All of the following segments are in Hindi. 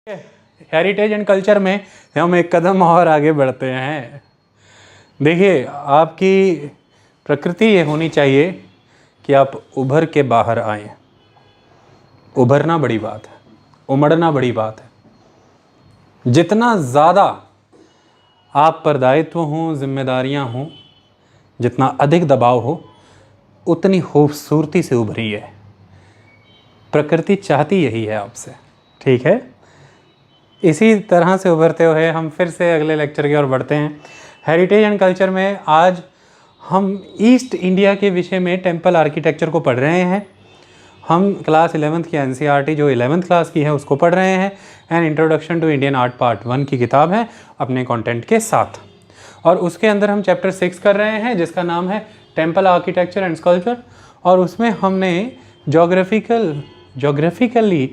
हेरिटेज एंड कल्चर में हम एक कदम और आगे बढ़ते हैं। देखिए, आपकी प्रकृति ये होनी चाहिए कि आप उभर के बाहर आएं। उभरना बड़ी बात है, उमड़ना बड़ी बात है। जितना ज़्यादा आप पर दायित्व हों, जिम्मेदारियां हों, जितना अधिक दबाव हो, उतनी खूबसूरती से उभरिए। प्रकृति चाहती यही है आपसे, ठीक है। इसी तरह से उभरते हुए हम फिर से अगले लेक्चर की ओर बढ़ते हैं। हेरिटेज एंड कल्चर में आज हम ईस्ट इंडिया के विषय में टेम्पल आर्किटेक्चर को पढ़ रहे हैं। हम क्लास 11th की एनसीईआरटी जो 11th क्लास की है उसको पढ़ रहे हैं। And introduction to Indian art part 1 की किताब है अपने कंटेंट के साथ, और उसके अंदर हम चैप्टर 6 कर रहे हैं जिसका नाम है टेम्पल आर्किटेक्चर एंड स्कल्पचर। और उसमें हमने जोग्राफिकली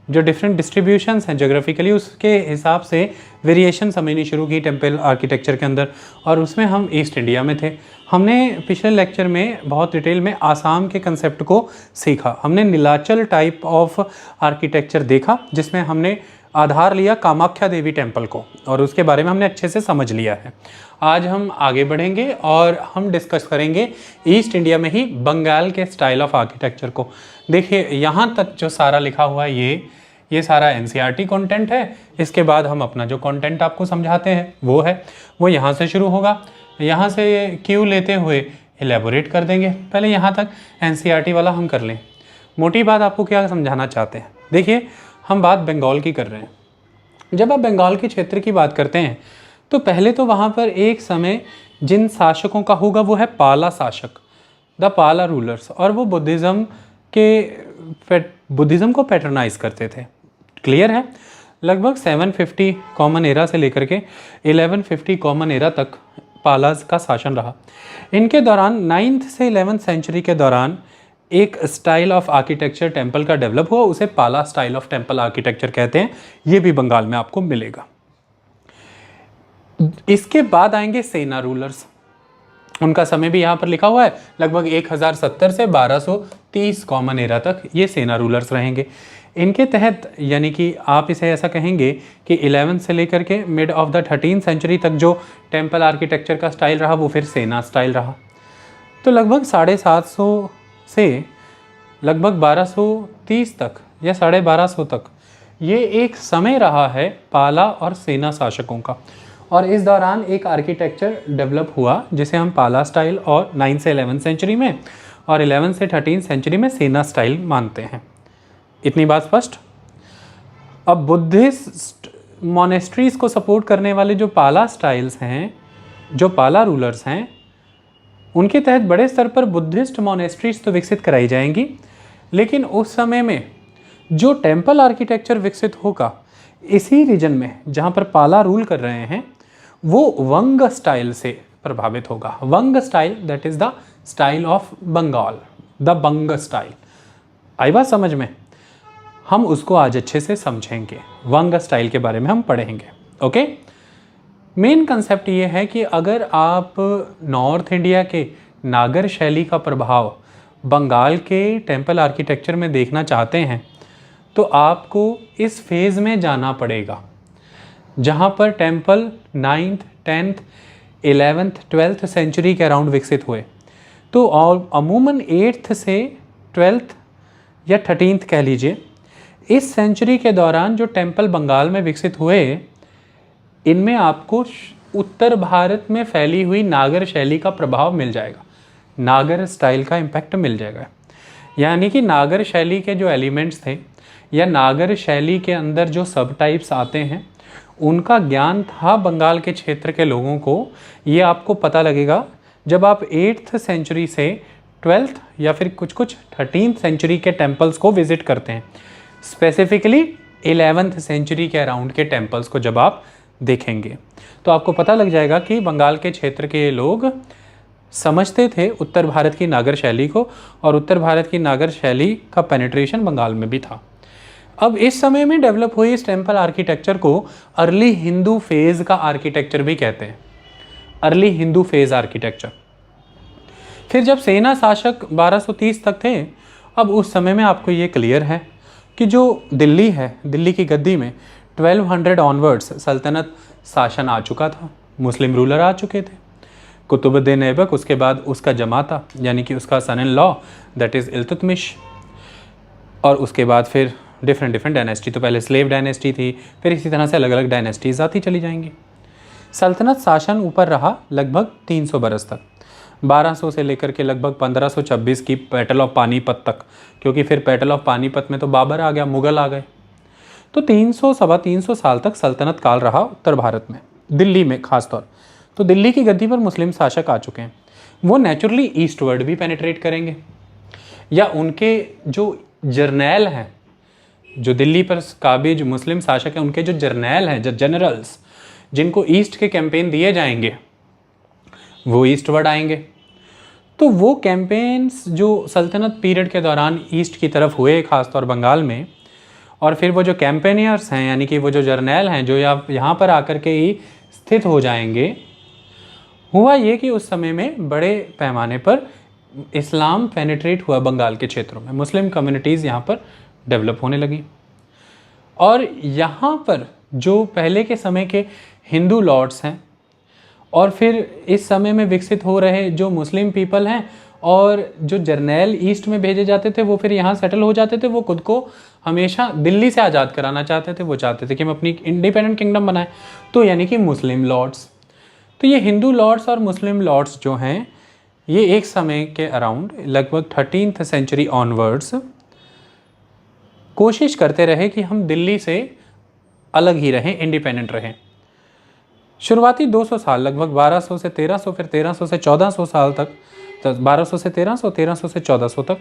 जो डिफरेंट डिस्ट्रीब्यूशंस हैं जोग्राफिकली, उसके हिसाब से वेरिएशन समझनी शुरू की टेम्पल आर्किटेक्चर के अंदर, और उसमें हम ईस्ट इंडिया में थे। हमने पिछले लेक्चर में बहुत डिटेल में आसाम के कंसेप्ट को सीखा। हमने नीलाचल टाइप ऑफ आर्किटेक्चर देखा जिसमें हमने आधार लिया कामाख्या देवी टेम्पल को, और उसके बारे में हमने अच्छे से समझ लिया है। आज हम आगे बढ़ेंगे और हम डिस्कस करेंगे ईस्ट इंडिया में ही बंगाल के स्टाइल ऑफ आर्किटेक्चर को। देखिए, यहाँ तक जो सारा लिखा हुआ है ये सारा एनसीईआरटी कंटेंट है। इसके बाद हम अपना जो कंटेंट आपको समझाते हैं वो यहाँ से शुरू होगा। यहाँ से क्यू लेते हुए एलेबोरेट कर देंगे। पहले यहाँ तक एनसीईआरटी वाला हम कर लें। मोटी बात आपको क्या समझाना चाहते हैं? देखिए, हम बात बंगाल की कर रहे हैं। जब आप बंगाल के क्षेत्र की बात करते हैं तो पहले तो वहाँ पर एक समय जिन शासकों का होगा वो है पाला शासक, द पाला रूलर्स, और वो बुद्धिज़्म को पैटर्नाइज करते थे। क्लियर है? लगभग 750 कॉमन एरा से लेकर के 1150 कॉमन एरा तक पालाज का शासन रहा। इनके दौरान 9th से 11th सेंचुरी के दौरान एक स्टाइल ऑफ आर्किटेक्चर टेम्पल का डेवलप हुआ, उसे पाला स्टाइल ऑफ टेम्पल आर्किटेक्चर कहते हैं। ये भी बंगाल में आपको मिलेगा। इसके बाद आएंगे सेना रूलर्स। उनका समय भी यहाँ पर लिखा हुआ है, लगभग 1070 से 1230 कॉमन एरा तक ये सेना रूलर्स रहेंगे। इनके तहत यानी कि आप इसे ऐसा कहेंगे कि 11th से लेकर के mid of the 13th century तक जो टेम्पल आर्किटेक्चर का स्टाइल रहा वो फिर सेना स्टाइल रहा। तो लगभग 750 से लगभग 1230 तक या 1250 तक ये एक समय रहा है पाला और सेना शासकों का। और इस दौरान एक आर्किटेक्चर डेवलप हुआ जिसे हम पाला स्टाइल और 9 से 11th सेंचुरी में और 11 से 13th सेंचुरी में सेना स्टाइल मानते हैं। इतनी बात स्पष्ट। अब बुद्धिस्ट मोनेस्ट्रीज को सपोर्ट करने वाले जो पाला स्टाइल्स हैं, जो पाला रूलर्स हैं, उनके तहत बड़े स्तर पर बुद्धिस्ट मोनेस्ट्रीज तो विकसित कराई जाएंगी, लेकिन उस समय में जो टेम्पल आर्किटेक्चर विकसित होगा इसी रीजन में जहाँ पर पाला रूल कर रहे हैं वो वंग स्टाइल से प्रभावित होगा। Vanga style, that is the style of Bengal, the Banga style. आई बात समझ में? हम उसको आज अच्छे से समझेंगे। वंग स्टाइल के बारे में हम पढ़ेंगे। ओके, मेन कंसेप्ट ये है कि अगर आप नॉर्थ इंडिया के नागर शैली का प्रभाव बंगाल के टेम्पल आर्किटेक्चर में देखना चाहते हैं तो आपको इस फेज़ में जाना पड़ेगा जहाँ पर temple 9th, 10th, 11th, 12th century के अराउंड विकसित हुए। तो और अमूमन 8th से 12th या 13th कह लीजिए, इस सेंचुरी के दौरान जो टेम्पल बंगाल में विकसित हुए इनमें आपको उत्तर भारत में फैली हुई नागर शैली का प्रभाव मिल जाएगा, नागर स्टाइल का इम्पैक्ट मिल जाएगा। यानी कि नागर शैली के जो एलिमेंट्स थे या नागर शैली के अंदर जो सब टाइप्स आते हैं उनका ज्ञान था बंगाल के क्षेत्र के लोगों को। ये आपको पता लगेगा जब आप 8th सेंचुरी से 12th या फिर कुछ 13th सेंचुरी के टेम्पल्स को विजिट करते हैं। स्पेसिफिकली 11th सेंचुरी के अराउंड के टेम्पल्स को जब आप देखेंगे तो आपको पता लग जाएगा कि बंगाल के क्षेत्र के लोग समझते थे उत्तर भारत की नागर शैली को, और उत्तर भारत की नागर शैली का पेनिट्रेशन बंगाल में भी था। अब इस समय में डेवलप हुई इस टेम्पल आर्किटेक्चर को अर्ली हिंदू फेज़ का आर्किटेक्चर भी कहते हैं, अर्ली हिंदू फेज़ आर्किटेक्चर। फिर जब सेना शासक 1230 तक थे, अब उस समय में आपको ये क्लियर है कि जो दिल्ली है, दिल्ली की गद्दी में 1200 ऑनवर्ड्स सल्तनत शासन आ चुका था, मुस्लिम रूलर आ चुके थे। कुतुबुद्दीन ऐबक, उसके बाद उसका जमाता यानी कि उसका son in law that is Iltutmish, और उसके बाद फिर डिफरेंट डायनेस्टी। तो पहले स्लेव डायनेस्टी थी, फिर इसी तरह से अलग अलग डायनेस्टीज आती चली जाएंगी। सल्तनत शासन ऊपर रहा लगभग 300 बरस तक, 1200 से लेकर के लगभग 1526 की बैटल ऑफ पानीपत तक, क्योंकि फिर बैटल ऑफ पानीपत में तो बाबर आ गया, मुगल आ गए। तो 300 सवा 300 साल तक सल्तनत काल रहा उत्तर भारत में, दिल्ली में खासतौर। तो दिल्ली की गद्दी पर मुस्लिम शासक आ चुके हैं। वो नेचुरली ईस्टवर्ड भी पेनिट्रेट करेंगे, या उनके जो जर्नैल हैं, जो दिल्ली पर काबिज मुस्लिम शासक हैं, उनके जो जर्नैल हैं, जो जनरल्स जिनको ईस्ट के कैंपेन दिए जाएंगे, वो ईस्टवर्ड आएंगे। तो वो कैंपेन्स जो सल्तनत पीरियड के दौरान ईस्ट की तरफ हुए, खासतौर बंगाल में, और फिर वो जो कैंपेनियर्स हैं यानी कि वो जो जर्नैल हैं जो यहाँ पर आकर के ही स्थित हो जाएंगे, हुआ ये कि उस समय में बड़े पैमाने पर इस्लाम पेनिट्रेट हुआ बंगाल के क्षेत्रों में, मुस्लिम कम्युनिटीज़ यहाँ पर डेवलप होने लगी। और यहाँ पर जो पहले के समय के हिंदू लॉर्ड्स हैं, और फिर इस समय में विकसित हो रहे जो मुस्लिम पीपल हैं, और जो जर्नैल ईस्ट में भेजे जाते थे वो फिर यहाँ सेटल हो जाते थे। वो खुद को हमेशा दिल्ली से आज़ाद कराना चाहते थे, वो चाहते थे कि हम अपनी इंडिपेंडेंट किंगडम बनाएं, तो यानी कि मुस्लिम लॉर्ड्स। तो ये हिंदू लॉर्ड्स और मुस्लिम लॉर्ड्स जो हैं, ये एक समय के अराउंड लगभग 13th सेंचुरी ऑनवर्ड्स कोशिश करते रहे कि हम दिल्ली से अलग ही रहें, इंडिपेंडेंट रहें। शुरुआती 200 साल लगभग 1200 से 1300, फिर 1300 से 1400 साल तक, 1200 से 1300, 1300 से 1400 तक,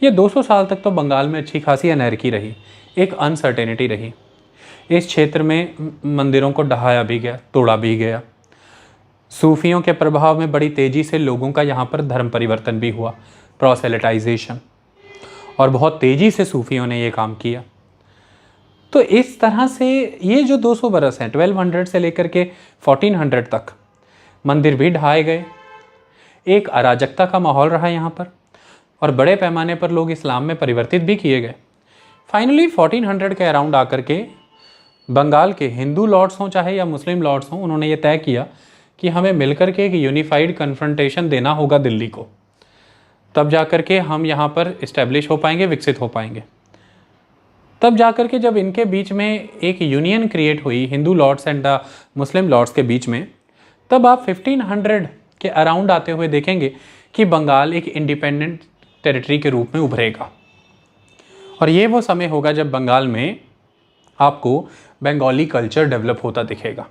ये 200 साल तक तो बंगाल में अच्छी खासी अनर्की रही, एक अनसर्टेनिटी रही। इस क्षेत्र में मंदिरों को ढहाया भी गया, तोड़ा भी गया। सूफियों के प्रभाव में बड़ी तेज़ी से लोगों का यहाँ पर धर्म परिवर्तन भी हुआ, प्रोसेलिटाइजेशन, और बहुत तेज़ी से सूफियों ने ये काम किया। तो इस तरह से ये जो 200 बरस हैं, 1200 से लेकर के 1400 तक, मंदिर भी ढहाए गए, एक अराजकता का माहौल रहा यहाँ पर, और बड़े पैमाने पर लोग इस्लाम में परिवर्तित भी किए गए। फाइनली 1400 के अराउंड आकर के बंगाल के हिंदू लॉर्ड्स हों चाहे या मुस्लिम लॉर्ड्स हों, उन्होंने ये तय किया कि हमें मिलकर के एक यूनिफाइड कन्फ्रंटेशन देना होगा दिल्ली को, तब जाकर के हम यहाँ पर इस्टेब्लिश हो पाएंगे, विकसित हो पाएंगे। तब जाकर के जब इनके बीच में एक यूनियन क्रिएट हुई Hindu lords and the Muslim lords के बीच में, तब आप 1500 के अराउंड आते हुए देखेंगे कि बंगाल एक इंडिपेंडेंट टेरिटरी के रूप में उभरेगा। और ये वो समय होगा जब बंगाल में आपको बंगाली कल्चर डेवलप होता दिखेगा।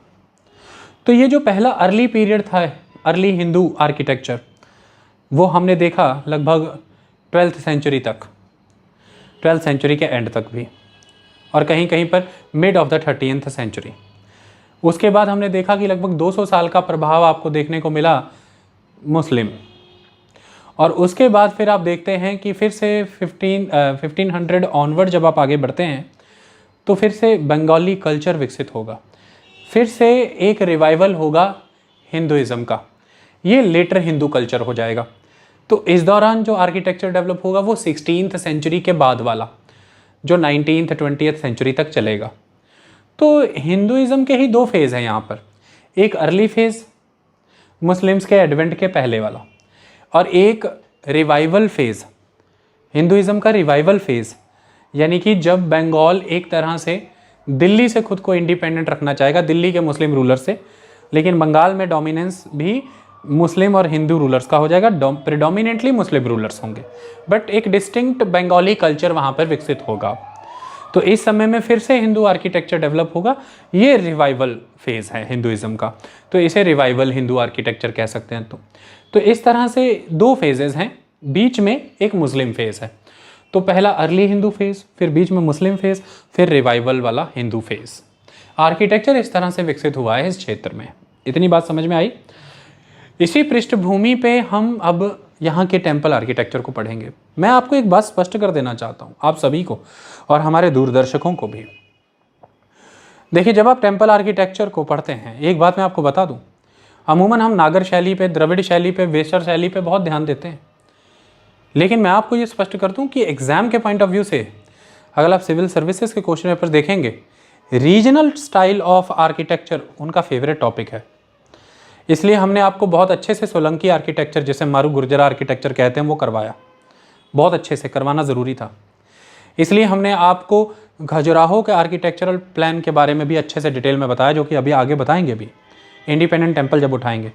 तो ये जो पहला अर्ली पीरियड था, अर्ली हिंदू आर्किटेक्चर, वो हमने देखा लगभग 12th सेंचुरी तक, 12th सेंचुरी के एंड तक भी, और कहीं कहीं पर mid of the 13th century. उसके बाद हमने देखा कि लगभग 200 साल का प्रभाव आपको देखने को मिला मुस्लिम, और उसके बाद फिर आप देखते हैं कि फिर से 1500 ऑनवर्ड जब आप आगे बढ़ते हैं तो फिर से बंगाली कल्चर विकसित होगा, फिर से एक रिवाइवल होगा हिंदुइज़्म का, ये लेटर हिंदू कल्चर हो जाएगा। तो इस दौरान जो आर्किटेक्चर डेवलप होगा वो 16th सेंचुरी के बाद वाला, जो 19th 20th सेंचुरी तक चलेगा। तो हिंदुइज़्म के ही दो फेज़ हैं यहाँ पर, एक अर्ली फेज़ मुस्लिम्स के एडवेंट के पहले वाला, और एक रिवाइवल फेज़, हिंदुइज़्म का रिवाइवल फेज़, यानी कि जब बंगाल एक तरह से दिल्ली से खुद को इंडिपेंडेंट रखना चाहेगा, दिल्ली के मुस्लिम रूलर से, लेकिन बंगाल में डोमिनेंस भी मुस्लिम और हिंदू रूलर्स का हो जाएगा, प्रेडोमिनेंटली मुस्लिम रूलर्स होंगे, बट एक डिस्टिंक्ट बंगाली कल्चर वहाँ पर विकसित होगा। तो इस समय में फिर से हिंदू आर्किटेक्चर डेवलप होगा, ये रिवाइवल फेज़ है हिंदुइज़्म का, तो इसे रिवाइवल हिंदू आर्किटेक्चर कह सकते हैं। तो इस तरह से दो फेजेज़ हैं, बीच में एक मुस्लिम फेज़ है। तो पहला अर्ली हिंदू फेज़, फिर बीच में मुस्लिम फेज़, फिर रिवाइवल वाला हिंदू फेज़। आर्किटेक्चर इस तरह से विकसित हुआ है इस क्षेत्र में। इतनी बात समझ में आई। इसी पृष्ठभूमि पे हम अब यहाँ के टेम्पल आर्किटेक्चर को पढ़ेंगे। मैं आपको एक बात स्पष्ट कर देना चाहता हूँ, आप सभी को और हमारे दूरदर्शकों को भी। देखिए, जब आप टेम्पल आर्किटेक्चर को पढ़ते हैं, एक बात मैं आपको बता दूँ, अमूमन हम नागर शैली पे, द्रविड़ शैली पे, वेस्टर शैली पे बहुत ध्यान देते हैं, लेकिन मैं आपको ये स्पष्ट कर दूँ कि एग्ज़ाम के पॉइंट ऑफ व्यू से अगर आप सिविल सर्विसेज के क्वेश्चन पेपर देखेंगे, रीजनल स्टाइल ऑफ आर्किटेक्चर उनका फेवरेट टॉपिक है, इसलिए हमने आपको बहुत अच्छे से सोलंकी आर्किटेक्चर, जिसे मारू गुर्जरा आर्किटेक्चर कहते हैं, वो करवाया। बहुत अच्छे से करवाना ज़रूरी था। इसलिए हमने आपको खजुराहो के आर्किटेक्चरल प्लान के बारे में भी अच्छे से डिटेल में बताया, जो कि अभी आगे बताएंगे भी इंडिपेंडेंट टेम्पल जब उठाएंगे।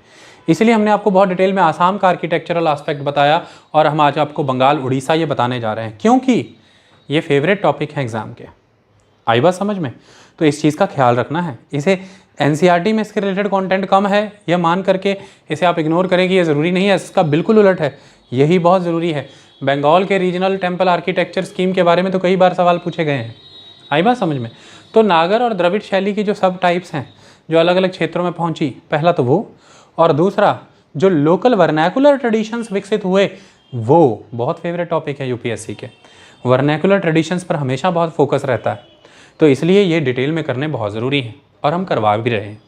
इसलिए हमने आपको बहुत डिटेल में आसाम का आर्किटेक्चरल एस्पेक्ट बताया, और हम आज आपको बंगाल उड़ीसा ये बताने जा रहे हैं, क्योंकि ये फेवरेट टॉपिक है एग्ज़ाम के। आई बात समझ में? तो इस चीज़ का ख्याल रखना है। इसे एनसीईआरटी में इसके रिलेटेड कंटेंट कम है, यह मान करके इसे आप इग्नोर करें कि ये ज़रूरी नहीं है, इसका बिल्कुल उलट है, यही बहुत ज़रूरी है। बंगाल के रीजनल टेम्पल आर्किटेक्चर स्कीम के बारे में तो कई बार सवाल पूछे गए हैं। आई बात समझ में? तो नागर और द्रविड़ शैली की जो सब टाइप्स हैं जो अलग अलग क्षेत्रों में पहुंची, पहला तो वो, और दूसरा जो लोकल वर्नैकुलर ट्रेडिशंस विकसित हुए, वो बहुत फेवरेट टॉपिक है यूपीएससी के। वर्नैकुलर ट्रेडिशंस पर हमेशा बहुत फोकस रहता है, तो इसलिए ये डिटेल में करने बहुत ज़रूरी है, और हम करवा भी रहे हैं,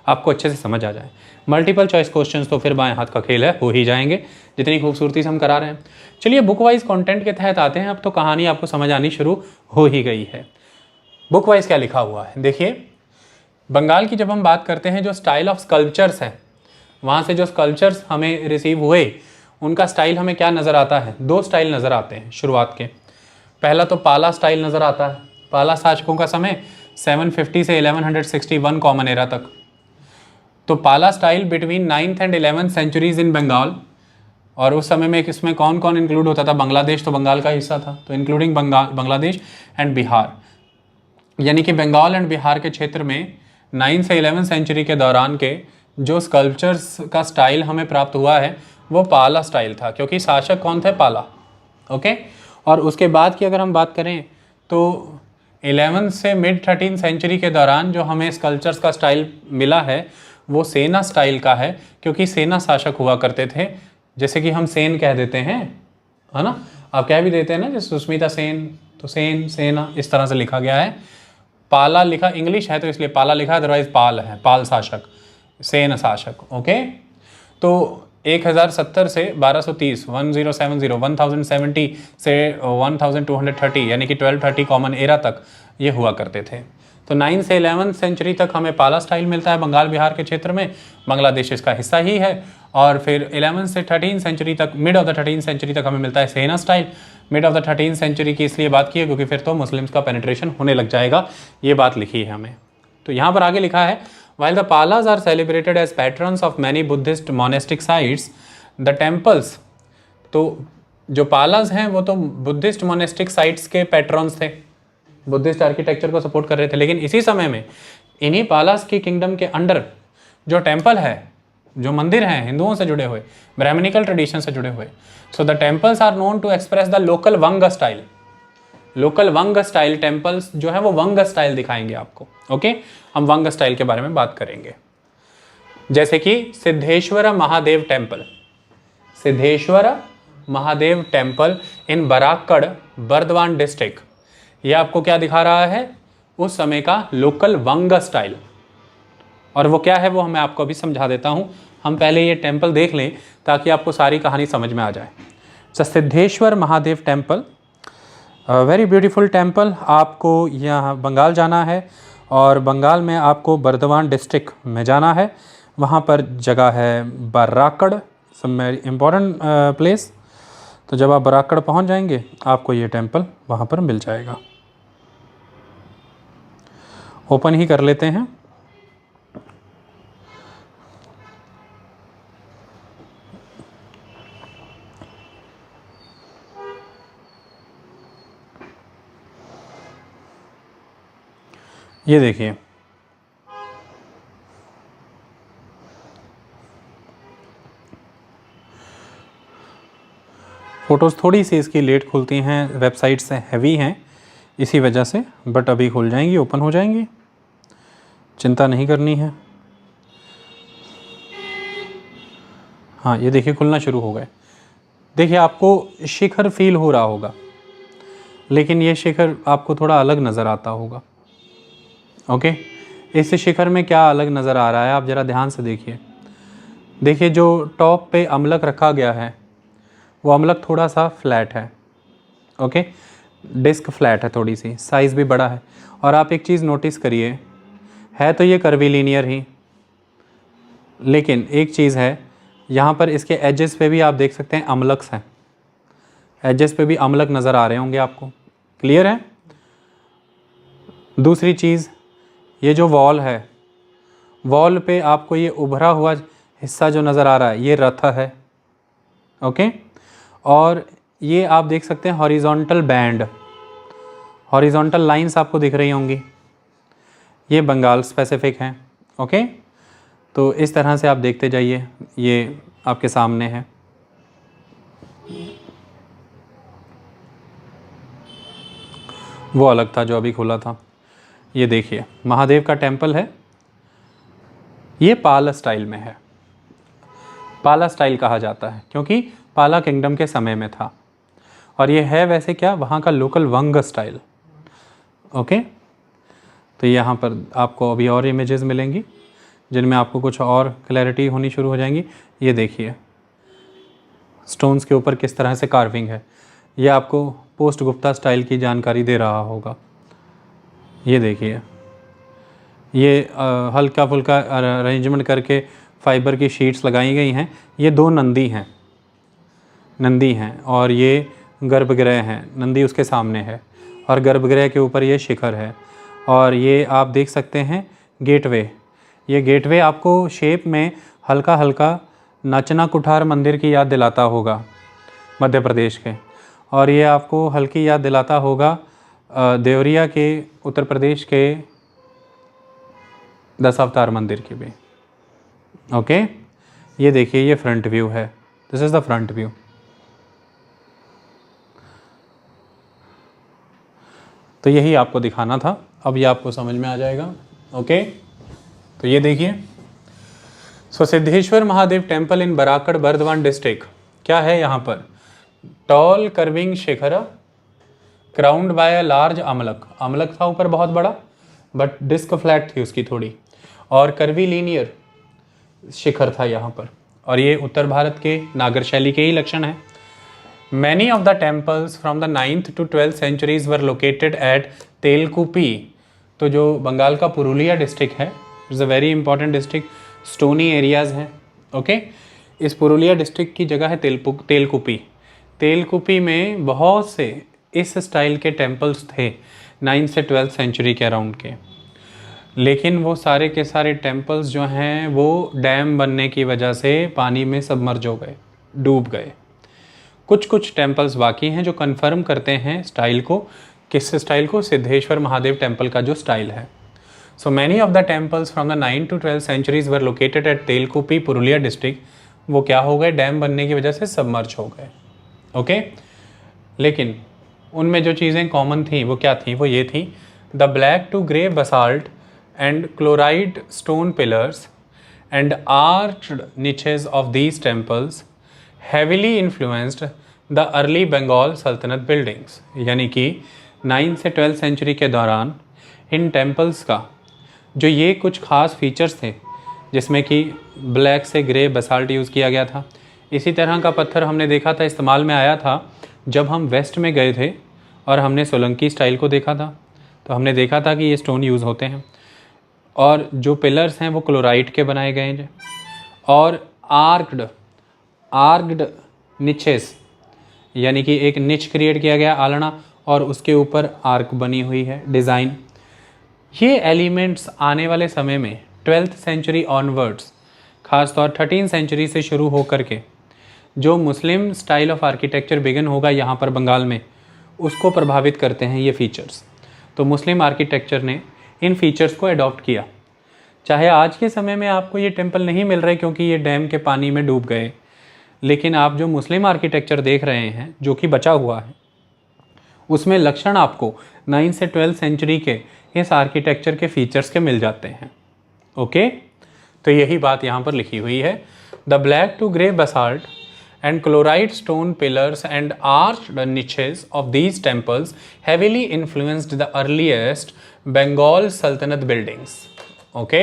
आपको अच्छे से समझ आ जाए। मल्टीपल चॉइस क्वेश्चंस तो फिर बाएं हाथ का खेल है, हो ही जाएंगे, जितनी खूबसूरती से हम करा रहे हैं। चलिए बुक वाइज कंटेंट के तहत आते हैं। अब तो कहानी आपको समझ आनी शुरू हो ही गई है। बुक वाइज क्या लिखा हुआ है देखिए। बंगाल की जब हम बात करते हैं, जो स्टाइल ऑफ स्कल्पचर्स है, वहाँ से जो स्कल्पचर्स हमें रिसीव हुए, उनका स्टाइल हमें क्या नज़र आता है? दो स्टाइल नज़र आते हैं शुरुआत के। पहला तो पाला स्टाइल नज़र आता है। पाला शासकों का समय 750 से 1161 कॉमन एरा तक। तो Pala style between 9th and 11th centuries in Bengal, और उस समय में इसमें कौन कौन इंक्लूड होता था? बांग्लादेश तो बंगाल का हिस्सा था, तो इंक्लूडिंग बांग्लादेश एंड बिहार, यानी कि बंगाल एंड बिहार के क्षेत्र में 9th से 11th सेंचुरी के दौरान के जो स्कल्पचर्स का स्टाइल हमें प्राप्त हुआ है, वो पाला स्टाइल था, क्योंकि शासक कौन थे? पाला। ओके। और उसके बाद की अगर हम बात करें तो 11th से मिड 13th सेंचुरी के दौरान जो हमें स्कल्पचर्स का स्टाइल मिला है, वो सेना स्टाइल का है, क्योंकि सेना शासक हुआ करते थे, जैसे कि हम सेन कह देते हैं, है ना? आप कह भी देते हैं ना, जैसे सुष्मिता सेन, तो सेन, सेना, इस तरह से लिखा गया है। पाला लिखा इंग्लिश है तो इसलिए पाला लिखा, अदरवाइज पाल है, पाल शासक, सेन शासक। ओके। तो 1070 से 1230, 1070 से 1230, यानी कि 1230 कॉमन एरा तक ये हुआ करते थे। तो 9 से 11th सेंचुरी तक हमें पाला स्टाइल मिलता है बंगाल बिहार के क्षेत्र में, बांग्लादेश इसका हिस्सा ही है। और फिर 11th से 13th सेंचुरी तक, mid of the 13th century तक हमें मिलता है Sena style. Mid of the 13th century की इसलिए बात की है क्योंकि फिर तो मुस्लिम्स का पेनिट्रेशन होने लग जाएगा, ये बात लिखी है हमें। तो यहाँ पर आगे लिखा है, while the Palas are celebrated as patrons of many Buddhist monastic sites, the temples, तो जो पालास हैं वो तो बुद्धिस्ट मोनेस्टिक साइट्स के पैट्रॉन्स थे, बुद्धिस्ट आर्किटेक्चर को सपोर्ट कर रहे थे, लेकिन इसी समय में इन्हीं पालास की किंगडम के अंडर जो टेम्पल है, जो मंदिर हैं हिंदुओं से जुड़े हुए, ब्राह्मणिकल ट्रेडिशन से जुड़े हुए, so the temples are known to express the local Vanga style. Local Vanga style temples जो है वो वंग स्टाइल दिखाएंगे आपको। ओके। हम वंग स्टाइल के बारे में बात करेंगे, जैसे कि Siddheshwar Mahadev temple, Siddheshwar Mahadev temple in Barakar, Burdwan district. ये आपको क्या दिखा रहा है? उस समय का लोकल वंग स्टाइल। और वो क्या है वो मैं आपको अभी समझा देता हूँ। हम पहले ये टेम्पल देख लें ताकि आपको सारी कहानी समझ में आ जाए। Siddheshwar Mahadev temple, very beautiful temple. आपको यहाँ बंगाल जाना है और बंगाल में आपको बर्दवान डिस्ट्रिक्ट में जाना है। वहाँ पर जगह है बराकड़, वेरी इम्पॉर्टेंट प्लेस। तो जब आप बराकड़ पहुँच जाएंगे आपको ये टेम्पल वहाँ पर मिल जाएगा। ओपन ही कर लेते हैं। ये देखिए, फ़ोटोज़ थोड़ी सी इसकी लेट खुलती हैं, वेबसाइट से हैवी हैं इसी वजह से, बट अभी खुल जाएंगी, ओपन हो जाएंगी, चिंता नहीं करनी है। हाँ ये देखिए खुलना शुरू हो गए। देखिए आपको शिखर फील हो रहा होगा, लेकिन ये शिखर आपको थोड़ा अलग नज़र आता होगा। ओके। इस शिखर में क्या अलग नज़र आ रहा है आप ज़रा ध्यान से देखिए। देखिए जो टॉप पे अमलक रखा गया है वो अमलक थोड़ा सा फ्लैट है। ओके। डिस्क फ्लैट है, थोड़ी सी साइज़ भी बड़ा है। और आप एक चीज़ नोटिस करिए, है तो ये कर्वीलीनियर ही, लेकिन एक चीज़ है यहाँ पर इसके एजेस पे भी आप देख सकते हैं अम्लक्स हैं, एजेस पे भी अम्लक नज़र आ रहे होंगे आपको। क्लियर है? दूसरी चीज़, ये जो वॉल है, वॉल पे आपको ये उभरा हुआ हिस्सा जो नज़र आ रहा है ये रथ है। ओके, और ये आप देख सकते हैं हॉरिजॉन्टल बैंड, हॉरिजॉन्टल लाइंस आपको दिख रही होंगी, ये बंगाल स्पेसिफिक हैं। ओके, तो इस तरह से आप देखते जाइए, ये आपके सामने है। वो अलग था जो अभी खुला था। ये देखिए महादेव का टेम्पल है, ये पाला स्टाइल में है। पाला स्टाइल कहा जाता है क्योंकि पाला किंगडम के समय में था, और ये है वैसे क्या वहाँ का लोकल वंग स्टाइल। ओके, तो यहाँ पर आपको अभी और इमेजेस मिलेंगी जिनमें आपको कुछ और क्लैरिटी होनी शुरू हो जाएंगी। ये देखिए स्टोन्स के ऊपर किस तरह से कार्विंग है, ये आपको पोस्ट गुप्ता स्टाइल की जानकारी दे रहा होगा। ये देखिए ये हल्का फुल्का अरेंजमेंट करके फाइबर की शीट्स लगाई गई हैं। ये दो नंदी हैं और ये गर्भगृह हैं, नंदी उसके सामने है और गर्भगृह के ऊपर ये शिखर है। और ये आप देख सकते हैं गेटवे, ये गेटवे आपको शेप में हल्का हल्का नचना कुठार मंदिर की याद दिलाता होगा मध्य प्रदेश के, और ये आपको हल्की याद दिलाता होगा देवरिया के उत्तर प्रदेश के दशावतार मंदिर की भी। ओके, ये देखिए ये फ्रंट व्यू है, this is the front view. तो यही आपको दिखाना था, अब ये आपको समझ में आ जाएगा। ओके, तो ये देखिए, so Siddheshwar Mahadev temple in Barakar Bardhaman district, क्या है यहाँ पर, tall curving shikhara crowned by a large amalaka, amalaka था ऊपर बहुत बड़ा बट डिस्क फ्लैट थी उसकी थोड़ी, और कर्वी लीनियर शिखर था यहाँ पर, और ये उत्तर भारत के नागर शैली के ही लक्षण है। Many of the temples from the 9th to 12th centuries were located at Telkupi, तो जो बंगाल का पुरुलिया डिस्ट्रिक्ट है, it's a very important district, stony areas हैं। ओके, इस पुरुलिया डिस्ट्रिक्ट की जगह है तेलकुपी। तेलकुपी में बहुत से इस स्टाइल के टेम्पल्स थे 9th से 12th सेंचुरी के अराउंड के, लेकिन वो सारे के सारे टेम्पल्स जो हैं वो डैम बनने की वजह से पानी में सबमर्ज हो गए, डूब गए। कुछ टेम्पल्स बाकी हैं जो कंफर्म करते हैं स्टाइल को, किस स्टाइल को, सिद्धेश्वर महादेव टेम्पल का जो स्टाइल है। So many of the temples from the 9th to 12th centuries were located at Telkupi Purulia district, वो क्या हो गए, डैम बनने की वजह से सबमर्ज हो गए। ओके, लेकिन उनमें जो चीज़ें कॉमन थी वो क्या थी, वो ये थी, the black to grey basalt and chloride stone pillars and arched niches of these temples heavily influenced the early Bengal Sultanate buildings। यानी कि 9th से 12th सेंचुरी के दौरान इन टेम्पल्स का जो ये कुछ ख़ास फीचर्स थे, जिसमें कि ब्लैक से ग्रे बसाल्ट यूज़ किया गया था, इसी तरह का पत्थर हमने देखा था इस्तेमाल में आया था जब हम वेस्ट में गए थे और हमने सोलंकी स्टाइल को देखा था, तो हमने देखा था कि ये स्टोन यूज़ होते हैं। और जो पिलर्स हैं वो क्लोराइट के बनाए गए हैं, और आर्क्ड निचेस, यानी कि एक निच क्रिएट किया गया आलना और उसके ऊपर आर्क बनी हुई है डिज़ाइन। ये एलिमेंट्स आने वाले समय में 12th सेंचुरी ऑनवर्ड्स, ख़ासतौर 13th सेंचुरी से शुरू होकर के जो मुस्लिम स्टाइल ऑफ आर्किटेक्चर बिगिन होगा यहाँ पर बंगाल में, उसको प्रभावित करते हैं ये फीचर्स। तो मुस्लिम आर्किटेक्चर ने इन फीचर्स को अडॉप्ट किया। चाहे आज के समय में आपको ये टेम्पल नहीं मिल रहे क्योंकि ये डैम के पानी में डूब गए, लेकिन आप जो मुस्लिम आर्किटेक्चर देख रहे हैं जो कि बचा हुआ है, उसमें लक्षण आपको 9th से 12th सेंचुरी के इस आर्किटेक्चर के फीचर्स के मिल जाते हैं। ओके, तो यही बात यहाँ पर लिखी हुई है, the black to grey basalt and chloride stone pillars and arched niches of these temples heavily influenced the earliest Bengal Sultanate buildings। Okay,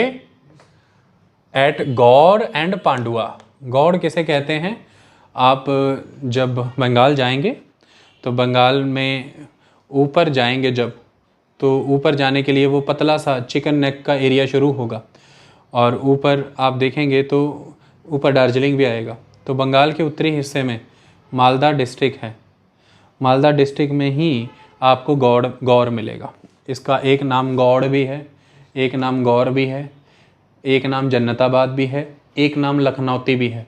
at Gaur and Pandua, Gaur किसे कहते हैं, आप जब बंगाल जाएंगे तो बंगाल में ऊपर जाएंगे जब, तो ऊपर जाने के लिए वो पतला सा चिकन नेक का एरिया शुरू होगा और ऊपर आप देखेंगे तो ऊपर दार्जिलिंग भी आएगा। तो बंगाल के उत्तरी हिस्से में मालदा डिस्ट्रिक्ट है, मालदा डिस्ट्रिक्ट में ही आपको गौर मिलेगा। इसका एक नाम गौड़ भी है, एक नाम गौर भी है, एक नाम जन्नताबाद भी है, एक नाम लखनौती भी है।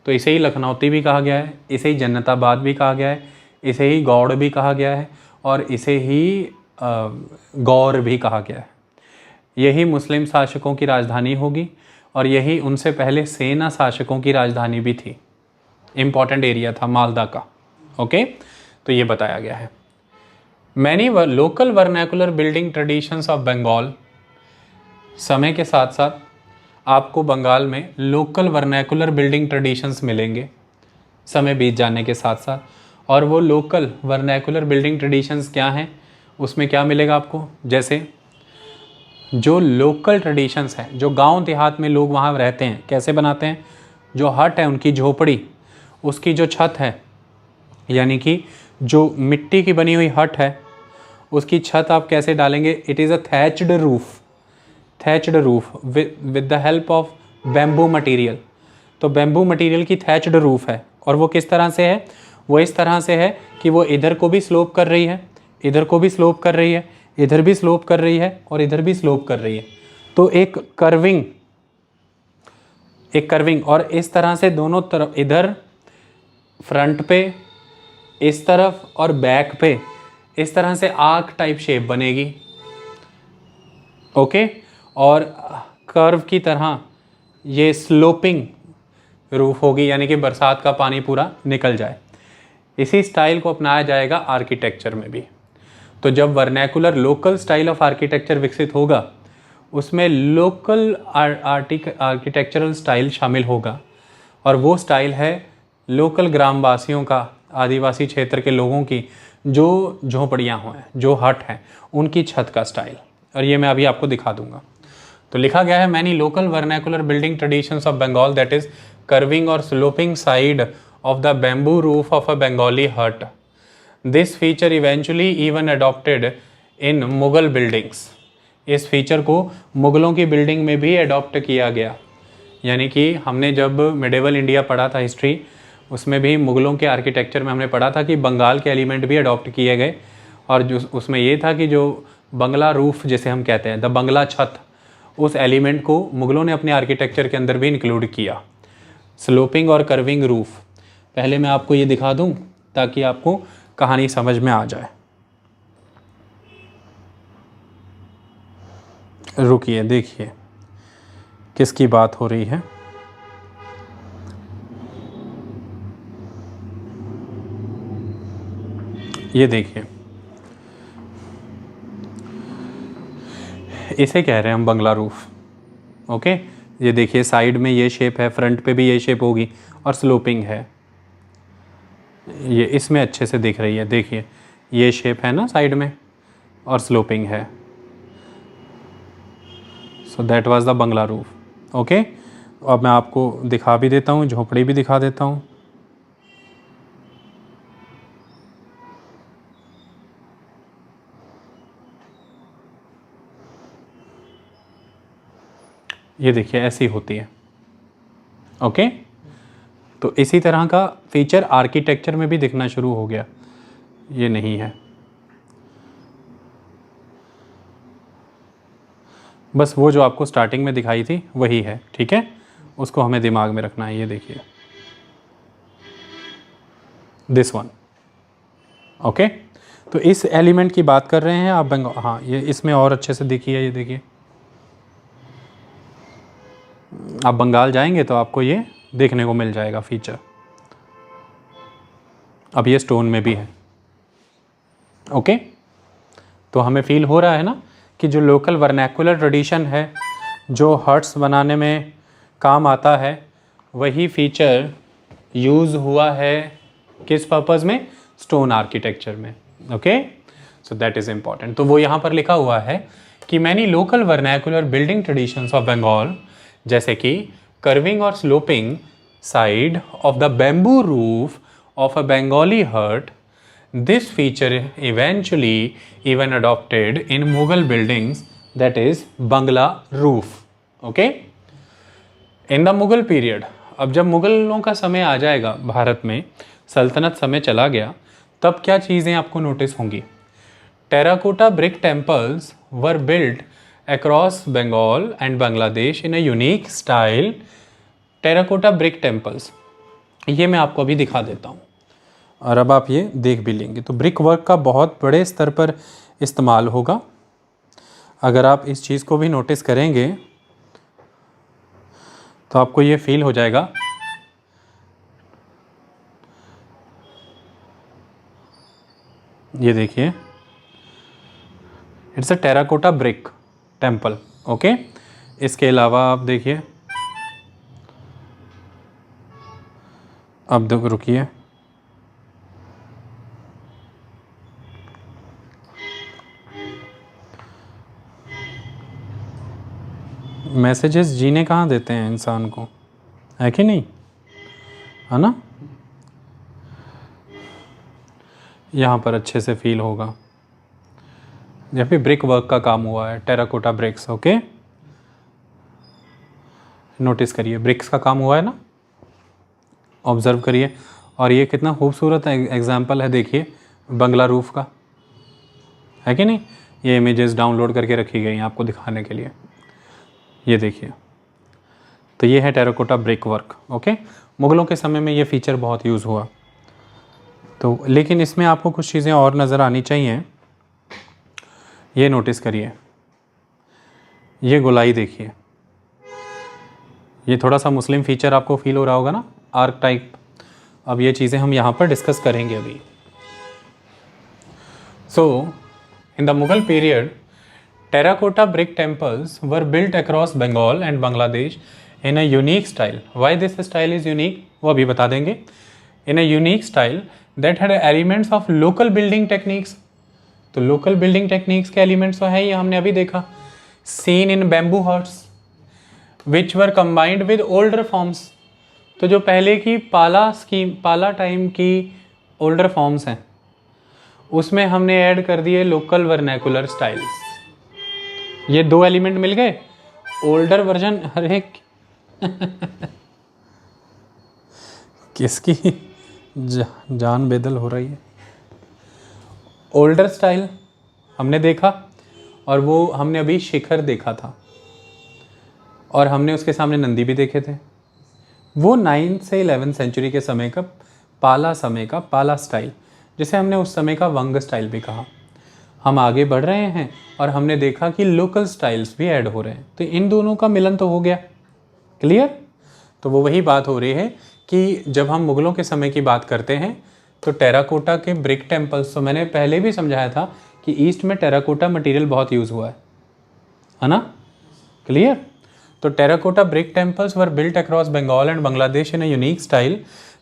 तो इसे ही लखनौती भी कहा गया है, इसे ही जन्नताबाद भी कहा गया है, इसे ही गौड़ भी कहा गया है और इसे ही गौर भी कहा गया है। यही मुस्लिम शासकों की राजधानी होगी और यही उनसे पहले सेना शासकों की राजधानी भी थी। इम्पॉर्टेंट एरिया था मालदा का। ओके, तो ये बताया गया है। Many local vernacular building traditions of Bengal. समय के साथ साथ आपको बंगाल में लोकल वर्नैकुलर बिल्डिंग ट्रेडिशंस मिलेंगे समय बीत जाने के साथ साथ। और वो लोकल वर्नैकुलर बिल्डिंग ट्रेडिशंस क्या हैं, उसमें क्या मिलेगा आपको, जैसे जो लोकल ट्रेडिशंस हैं, जो गांव देहात में लोग वहाँ रहते हैं कैसे बनाते हैं, जो हट है उनकी झोपड़ी, उसकी जो छत है, यानी कि जो मिट्टी की बनी हुई हट है उसकी छत आप कैसे डालेंगे, it is a thatched roof, thatched roof with the help of bamboo material. तो बैम्बू मटेरियल की थैच्ड रूफ है और वो किस तरह से है, वो इस तरह से है कि वो इधर को भी स्लोप कर रही है, इधर को भी स्लोप कर रही है, इधर भी स्लोप कर रही है और इधर भी स्लोप कर रही है। तो एक कर्विंग और इस तरह से दोनों तरफ, इधर फ्रंट पे इस तरफ और बैक पे इस तरह से आर्क टाइप शेप बनेगी। ओके, और कर्व की तरह ये स्लोपिंग रूफ होगी, यानी कि बरसात का पानी पूरा निकल जाए। इसी स्टाइल को अपनाया जाएगा आर्किटेक्चर में भी। तो जब vernacular local style of architecture विकसित होगा उसमें लोकल आर्किटेक्चरल स्टाइल शामिल होगा और वो स्टाइल है लोकल ग्रामवासियों का, आदिवासी क्षेत्र के लोगों की जो झोपड़ियाँ हैं, जो हट हैं, उनकी छत का स्टाइल। और ये मैं अभी आपको दिखा दूंगा। तो लिखा गया है many local vernacular building traditions of Bengal that is curving और sloping side of the bamboo roof of a Bengali hut. This feature eventually even adopted in Mughal buildings. इस फीचर को मुगलों की बिल्डिंग में भी अडॉप्ट किया गया। यानी कि हमने जब मिडेवल इंडिया पढ़ा था हिस्ट्री, उसमें भी मुगलों के आर्किटेक्चर में हमने पढ़ा था कि बंगाल के एलिमेंट भी अडॉप्ट किए गए। और जो उसमें ये था कि जो बंगला रूफ जिसे हम कहते हैं, द बंगला छत, उस एलिमेंट को मुगलों ने अपने आर्किटेक्चर के अंदर भी इंक्लूड किया। स्लोपिंग और कर्विंग रूफ, पहले मैं आपको ये दिखा दूं ताकि आपको कहानी समझ में आ जाए। रुकिए, देखिए किसकी बात हो रही है। ये देखिए, इसे कह रहे हैं हम बंगला रूफ। ओके, ये देखिए साइड में ये शेप है, फ्रंट पे भी ये शेप होगी और स्लोपिंग है। ये इसमें अच्छे से दिख रही है, देखिए ये शेप है ना साइड में और स्लोपिंग है। So that was the Bangla roof. Okay, अब मैं आपको दिखा भी देता हूँ, झोपड़ी भी दिखा देता हूँ। ये देखिए ऐसी होती है। ओके, तो इसी तरह का फीचर आर्किटेक्चर में भी दिखना शुरू हो गया। ये नहीं है, बस वो जो आपको स्टार्टिंग में दिखाई थी वही है। ठीक है, उसको हमें दिमाग में रखना है। ये देखिए दिस वन। ओके, तो इस एलिमेंट की बात कर रहे हैं आप बंगाल। हाँ, ये इसमें और अच्छे से दिखिए। ये देखिए, आप बंगाल जाएंगे तो आपको ये देखने को मिल जाएगा फीचर। अब ये स्टोन में भी है। ओके, तो हमें फील हो रहा है ना कि जो लोकल वर्नैकुलर ट्रेडिशन है, जो हट्स बनाने में काम आता है, वही फीचर यूज़ हुआ है किस पर्पज़ में, स्टोन आर्किटेक्चर में। Okay, so that is important. तो वो यहाँ पर लिखा हुआ है कि many local vernacular building traditions of Bengal, जैसे कि कर्विंग और sloping side of the bamboo roof of a Bengali hut This feature eventually even adopted in Mughal buildings, that is Bangla roof. Okay? In the Mughal period, अब जब मुगलों का समय आ जाएगा भारत में, सल्तनत समय चला गया, तब क्या चीज़ें आपको नोटिस होंगी? Terracotta brick temples were built across Bengal and Bangladesh in a unique style. Terracotta brick temples, ये मैं आपको अभी दिखा देता हूँ और अब आप ये देख भी लेंगे. तो ब्रिक वर्क का बहुत बड़े स्तर पर इस्तेमाल होगा. अगर आप इस चीज़ को भी नोटिस करेंगे तो आपको ये फील हो जाएगा. ये देखिए, it's a terracotta brick temple. Okay, इसके अलावा आप देखिए, अब रुकिए, मैसेजेस जीने कहाँ देते हैं इंसान को, है कि नहीं, है ना. यहाँ पर अच्छे से फील होगा जब भी ब्रिक वर्क का काम हुआ है, टेराकोटा ब्रिक्स. ओके, नोटिस करिए, ब्रिक्स का काम हुआ है ना, ऑब्जर्व करिए. और ये कितना खूबसूरत एग्जाम्पल है, देखिए बंगला रूफ का, है कि नहीं. ये इमेजेस डाउनलोड करके रखी गई हैं आपको दिखाने के लिए. ये देखिए, तो ये है टेराकोटा ब्रिक वर्क. ओके, मुग़लों के समय में ये फीचर बहुत यूज़ हुआ. तो लेकिन इसमें आपको कुछ चीज़ें और नज़र आनी चाहिए. ये नोटिस करिए, ये गोलाई देखिए, ये थोड़ा सा मुस्लिम फीचर आपको फील हो रहा होगा ना, आर्क टाइप. अब ये चीज़ें हम यहाँ पर डिस्कस करेंगे अभी. So in the Mughal period, terracotta brick temples were built across Bengal and Bangladesh in a unique style. Why this style is unique, वो अभी बता देंगे. In a unique style that had elements of local building techniques. तो लोकल बिल्डिंग टेक्निक्स के एलिमेंट्स तो है, ये हमने अभी देखा. Seen in bamboo huts which were combined with older forms. तो जो पहले की पाला टाइम की ओल्डर फॉर्म्स हैं, उसमें हमने ऐड कर दिए लोकल वर्नैकुलर स्टाइल्स. ये दो एलिमेंट मिल गए, ओल्डर वर्जन. अरे किसकी जान बेदल हो रही है. ओल्डर स्टाइल हमने देखा, और वो हमने अभी शिखर देखा था, और हमने उसके सामने नंदी भी देखे थे. वो 9 से 11 सेंचुरी के समय का पाला स्टाइल, जिसे हमने उस समय का वंग स्टाइल भी कहा. हम आगे बढ़ रहे हैं और हमने देखा कि लोकल स्टाइल्स भी ऐड हो रहे हैं. तो इन दोनों का मिलन तो हो गया. क्लियर. तो वो वही बात हो रही है कि जब हम मुग़लों के समय की बात करते हैं तो टेराकोटा के ब्रिक टेम्पल्स, तो मैंने पहले भी समझाया था कि ईस्ट में टेराकोटा मटेरियल बहुत यूज़ हुआ है ना. क्लियर. तो terracotta brick temples were built across Bengal and Bangladesh in a unique style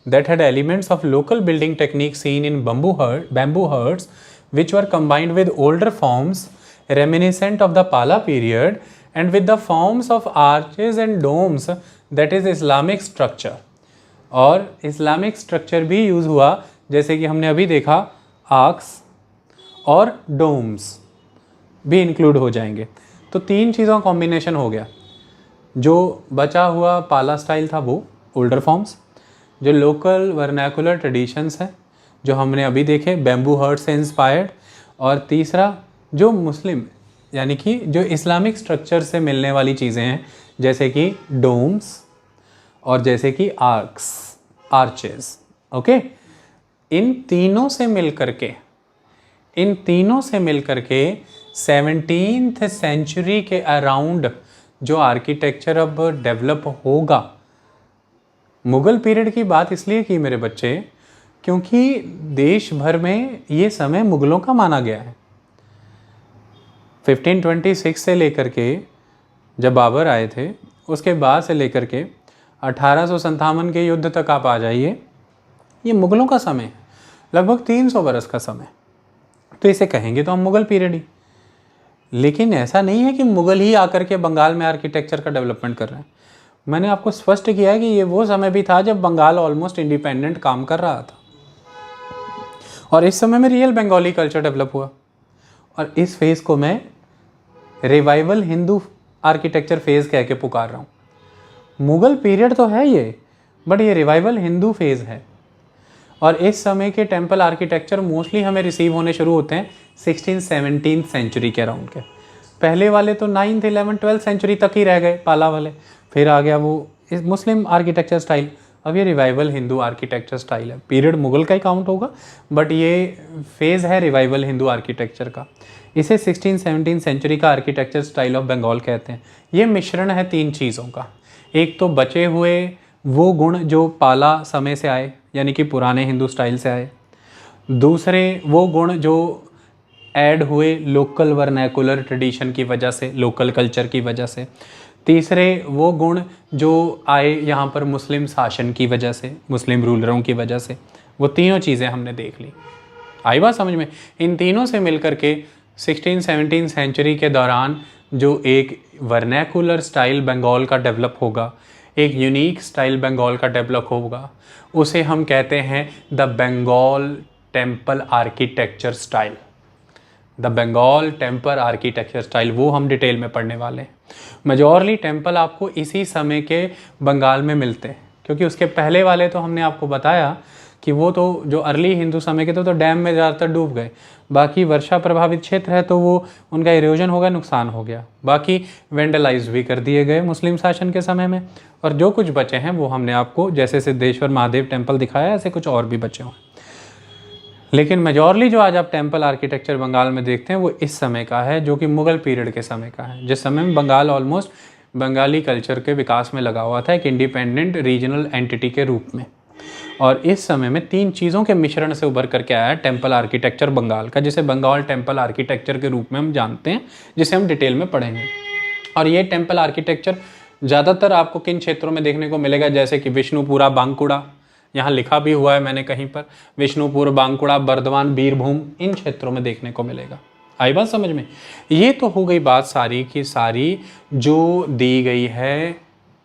that had elements of local building techniques seen in bamboo huts, which were combined with older forms reminiscent of the Pala period and with the forms of arches and domes, that is Islamic structure. और इस्लामिक स्ट्रक्चर भी यूज़ हुआ, जैसे कि हमने अभी देखा, आर्क्स और डोम्स भी इंक्लूड हो जाएंगे. तो तीन चीज़ों का कॉम्बिनेशन हो गया. जो बचा हुआ पाला स्टाइल था वो ओल्डर फॉर्म्स, जो लोकल वर्नैकुलर ट्रेडिशंस हैं जो हमने अभी देखे बैम्बू हर्ट से इंस्पायर्ड, और तीसरा जो मुस्लिम यानी कि जो इस्लामिक स्ट्रक्चर से मिलने वाली चीज़ें हैं, जैसे कि डोम्स और जैसे कि आर्चेस. ओके, इन तीनों से मिल करके 17th सेंचुरी के अराउंड जो आर्किटेक्चर अब डेवलप होगा. मुग़ल पीरियड की बात इसलिए की मेरे बच्चे, क्योंकि देश भर में ये समय मुग़लों का माना गया है. 1526 से लेकर के जब बाबर आए थे, उसके बाद से लेकर के 1857 के युद्ध तक आप आ जाइए, ये मुग़लों का समय है, लगभग 300 बरस का समय. तो इसे कहेंगे तो हम मुग़ल पीरियड ही. लेकिन ऐसा नहीं है कि मुग़ल ही आकर के बंगाल में आर्किटेक्चर का डेवलपमेंट कर रहे हैं. मैंने आपको स्पष्ट किया है कि ये वो समय भी था जब बंगाल ऑलमोस्ट इंडिपेंडेंट काम कर रहा था. और इस समय में रियल बंगाली कल्चर डेवलप हुआ। और इस फेज़ को मैं रिवाइवल हिंदू आर्किटेक्चर फेज़ कह के पुकार रहा हूँ। मुगल पीरियड तो है ये, बट ये रिवाइवल हिंदू फेज़ है। और इस समय के टेम्पल आर्किटेक्चर मोस्टली हमें रिसीव होने शुरू होते हैं 16-17 सेंचुरी के अराउंड के। पहले वाले तो 9th 11th 12th सेंचुरी तक ही रह गए, पाला वाले। फिर आ गया वो इस मुस्लिम आर्किटेक्चर स्टाइल। अब ये रिवाइवल हिंदू आर्किटेक्चर स्टाइल है। पीरियड मुगल का ही काउंट होगा, बट ये फेज़ है रिवाइवल हिंदू आर्किटेक्चर का। इसे 16-17 सेंचुरी का आर्किटेक्चर स्टाइल ऑफ बंगाल कहते हैं। ये मिश्रण है 3 चीज़ों का। एक तो बचे हुए वो गुण जो पाला समय से आए, यानी कि पुराने हिंदू स्टाइल से आए। दूसरे वो गुण जो ऐड हुए लोकल वर्नैकुलर ट्रेडिशन की वजह से, लोकल कल्चर की वजह से। तीसरे वो गुण जो आए यहाँ पर मुस्लिम शासन की वजह से, मुस्लिम रूलरों की वजह से। वो तीनों चीज़ें हमने देख ली। आई बात समझ में? इन तीनों से मिलकर के 16-17 सेंचुरी के दौरान जो एक वर्नैकुलर स्टाइल बंगाल का डेवलप होगा, एक यूनिक स्टाइल बंगाल का डेवलप होगा, उसे हम कहते हैं the Bengal temple architecture style. The Bengal temple architecture style, वो हम डिटेल में पढ़ने वाले हैं। मेजॉरली टेम्पल आपको इसी समय के बंगाल में मिलते हैं, क्योंकि उसके पहले वाले तो हमने आपको बताया कि वो तो जो अर्ली हिंदू समय के तो डैम में ज़्यादातर डूब गए। बाकी वर्षा प्रभावित क्षेत्र है तो वो उनका इरोजन हो गया, नुकसान हो गया। बाकी वेंडलाइज भी कर दिए गए मुस्लिम शासन के समय में। और जो कुछ बचे हैं वो हमने आपको, जैसे सिद्धेश्वर महादेव टेम्पल दिखाया, ऐसे कुछ और भी बचे हुए। लेकिन मेजॉरली जो आज आप टेम्पल आर्किटेक्चर बंगाल में देखते हैं वो इस समय का है, जो कि मुगल पीरियड के समय का है, जिस समय में बंगाल ऑलमोस्ट बंगाली कल्चर के विकास में लगा हुआ था एक इंडिपेंडेंट रीजनल एंटिटी के रूप में। और इस समय में 3 चीज़ों के मिश्रण से उभर करके आया है टेम्पल आर्किटेक्चर बंगाल का, जिसे बंगाल टेम्पल आर्किटेक्चर के रूप में हम जानते हैं, जिसे हम डिटेल में पढ़ेंगे। और ये टेम्पल आर्किटेक्चर ज़्यादातर आपको किन क्षेत्रों में देखने को मिलेगा, जैसे कि विष्णुपुरा, बांकुड़ा, यहाँ लिखा भी हुआ है मैंने कहीं पर, विष्णुपुर, बांकुड़ा, बर्दवान, बीरभूम, इन क्षेत्रों में देखने को मिलेगा। आई बात समझ में? ये तो हो गई बात सारी की सारी जो दी गई है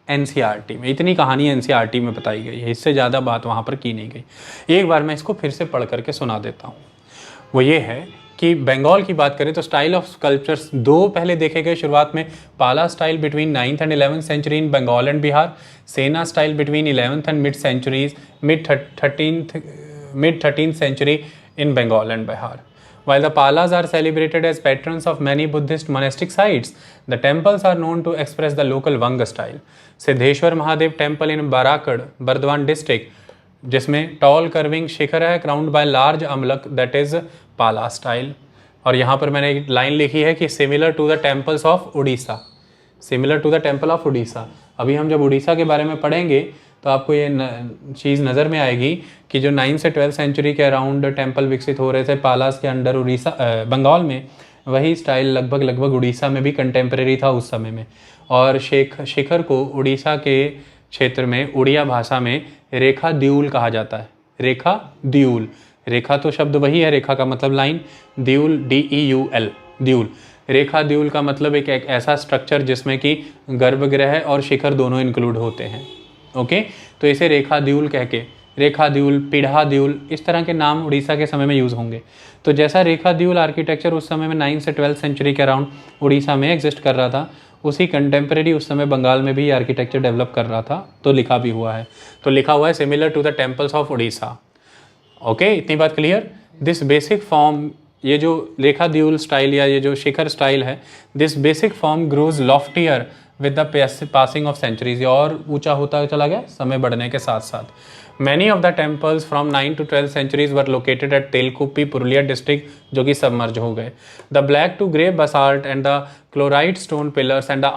एनसीईआरटी में। इतनी कहानी एनसीईआरटी में बताई गई है, इससे ज़्यादा बात वहाँ पर की नहीं गई। एक बार मैं इसको फिर से पढ़ करके सुना देता हूँ। वो ये है कि बंगाल की बात करें तो स्टाइल ऑफ स्कल्पचर्स 2 पहले देखे गए शुरुआत में। Pala style between 9th and 11th century in Bengal and Bihar, Sena style between 11th and mid centuries, mid 13th century in Bengal and Bihar. While the Palas are celebrated as patrons of many Buddhist monastic sites, the temples are known to express the local Vanga style. Siddheshwar Mahadev temple in Barakar, Burdwan district, जिसमें टॉल कर्विंग शिखर है crowned by large amalak, that is Pala style. और यहाँ पर मैंने एक लाइन लिखी है कि similar to the temples of Orissa, similar to the temple of Orissa. अभी हम जब उड़ीसा के बारे में पढ़ेंगे तो आपको ये चीज़ नज़र में आएगी कि जो 9th से 12th सेंचुरी के अराउंड टेम्पल विकसित हो रहे थे पालास के अंडर उड़ीसा बंगाल में, वही स्टाइल लगभग उड़ीसा में भी कंटेम्प्रेरी था उस समय में। और शिखर को उड़ीसा के क्षेत्र में उड़िया भाषा में रेखा द्यूल कहा जाता है। रेखा द्यूल, रेखा तो शब्द वही है, रेखा का मतलब लाइन, द्यूल DEUL, द्यूल। रेखा द्यूल का मतलब एक ऐसा स्ट्रक्चर जिसमें कि गर्भगृह और शिखर दोनों इंक्लूड होते हैं। ओके, तो इसे रेखा द्यूल कह के, रेखा द्यूल, पीढ़ा द्यूल, इस तरह के नाम उड़ीसा के समय में यूज़ होंगे। तो जैसा रेखा द्यूल आर्किटेक्चर उस समय में 9th से 12th सेंचुरी के अराउंड उड़ीसा में एग्जिस्ट कर रहा था, उसी कंटेम्प्रेरी उस समय बंगाल में भी आर्किटेक्चर डेवलप कर रहा था। तो लिखा भी हुआ है, तो लिखा हुआ है similar to the temples of Orissa. Okay, इतनी बात क्लियर। दिस बेसिक फॉर्म, ये जो रेखा द्यूल स्टाइल या ये जो शिखर स्टाइल है, this basic form grows loftier with the passing of centuries, और ऊंचा होता चला गया समय बढ़ने के साथ साथ। Many of the temples from 9th to 12th centuries were located at Telkuppi, Purulia district, जो कि सबमर्ज हो गए। The black to grey basalt and the chloride stone pillars and the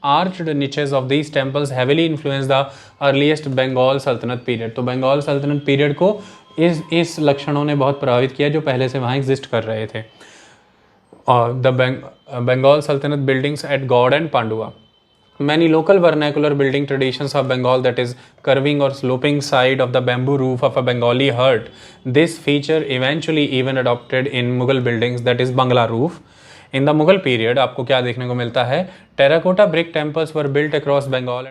arched niches of these temples heavily influenced the earliest Bengal saltanat period. तो बंगाल सल्तनत पीरियड को इस लक्षणों ने बहुत प्रभावित किया जो पहले से वहाँ एग्जिस्ट कर रहे थे। और the Bengal sultanate buildings at Gaur and Pandua, many local vernacular building traditions of Bengal, that is curving or sloping side of the bamboo roof of a Bengali hut. This feature eventually even adopted in Mughal buildings, that is Bangla roof. In the Mughal period आपको क्या देखने को मिलता है, terracotta brick temples were built across Bengal.